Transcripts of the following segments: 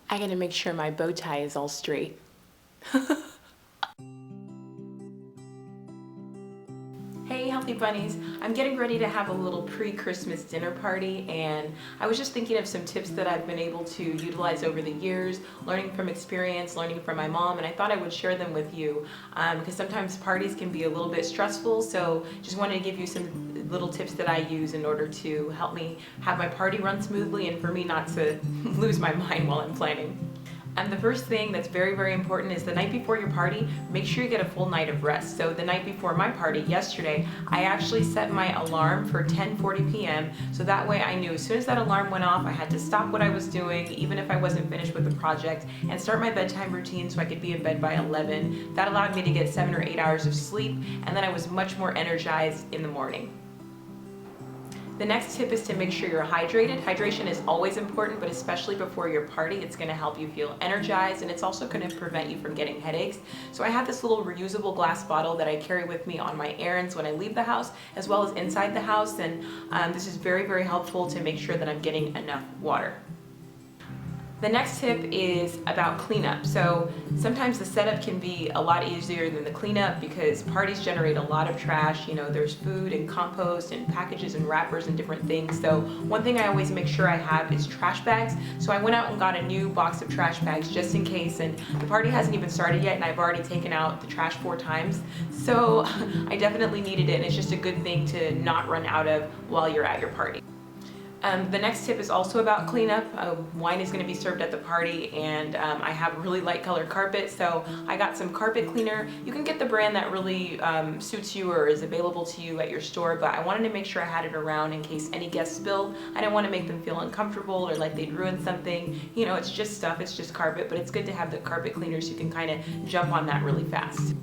I gotta make sure my bow tie is all straight. Hey healthy bunnies, I'm getting ready to have a little pre-Christmas dinner party, and I was just thinking of some tips that I've been able to utilize over the years, learning from experience, learning from my mom, and I thought I would share them with you because sometimes parties can be a little bit stressful, so just wanted to give you some little tips that I use in order to help me have my party run smoothly and for me not to lose my mind while I'm planning. And the first thing that's very, very important is the night before your party, make sure you get a full night of rest. So the night before my party, yesterday, I actually set my alarm for 10:40 p.m. So that way I knew as soon as that alarm went off, I had to stop what I was doing, even if I wasn't finished with the project, and start my bedtime routine so I could be in bed by 11. That allowed me to get 7 or 8 hours of sleep, and then I was much more energized in the morning. The next tip is to make sure you're hydrated. Hydration is always important, but especially before your party, it's gonna help you feel energized, and it's also gonna prevent you from getting headaches. So I have this little reusable glass bottle that I carry with me on my errands when I leave the house, as well as inside the house, and this is very, very helpful to make sure that I'm getting enough water. The next tip is about cleanup. So sometimes the setup can be a lot easier than the cleanup because parties generate a lot of trash. You know, there's food and compost and packages and wrappers and different things. So one thing I always make sure I have is trash bags. So I went out and got a new box of trash bags just in case, and the party hasn't even started yet and I've already taken out the trash 4 times. So I definitely needed it, and it's just a good thing to not run out of while you're at your party. The next tip is also about cleanup. Wine is going to be served at the party, and I have really light colored carpet, so I got some carpet cleaner. You can get the brand that really suits you or is available to you at your store, but I wanted to make sure I had it around in case any guests spilled. I didn't want to make them feel uncomfortable or like they'd ruin something. You know, it's just stuff, it's just carpet, but it's good to have the carpet cleaner so you can kind of jump on that really fast.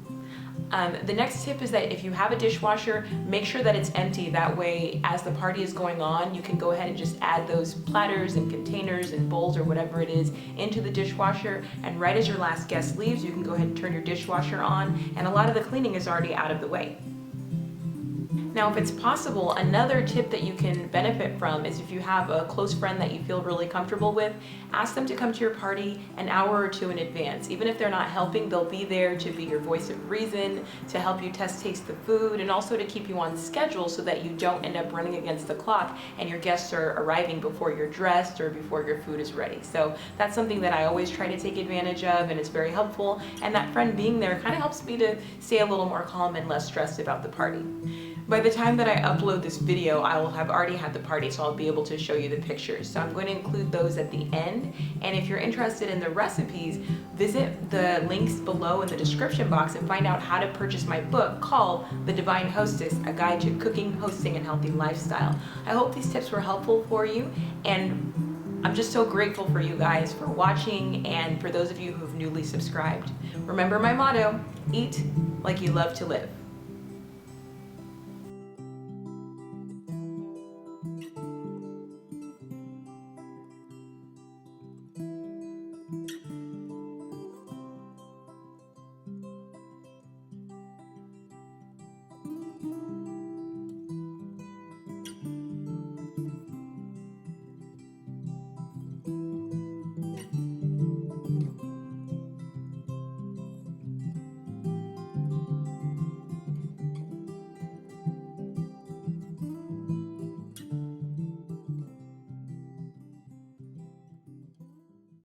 The next tip is that if you have a dishwasher, make sure that it's empty. That way, as the party is going on, you can go ahead and just add those platters and containers and bowls or whatever it is into the dishwasher, and right as your last guest leaves, you can go ahead and turn your dishwasher on, and a lot of the cleaning is already out of the way. Now, if it's possible, another tip that you can benefit from is if you have a close friend that you feel really comfortable with, ask them to come to your party an hour or 2 in advance. Even if they're not helping, they'll be there to be your voice of reason, to help you taste the food, and also to keep you on schedule so that you don't end up running against the clock and your guests are arriving before you're dressed or before your food is ready. So that's something that I always try to take advantage of, and it's very helpful. And that friend being there kind of helps me to stay a little more calm and less stressed about the party. By the time that I upload this video, I will have already had the party, so I'll be able to show you the pictures. So I'm going to include those at the end. And if you're interested in the recipes, visit the links below in the description box and find out how to purchase my book called The Divine Hostess, A Guide to Cooking, Hosting, and Healthy Lifestyle. I hope these tips were helpful for you, and I'm just so grateful for you guys for watching and for those of you who've newly subscribed. Remember my motto, eat like you love to live.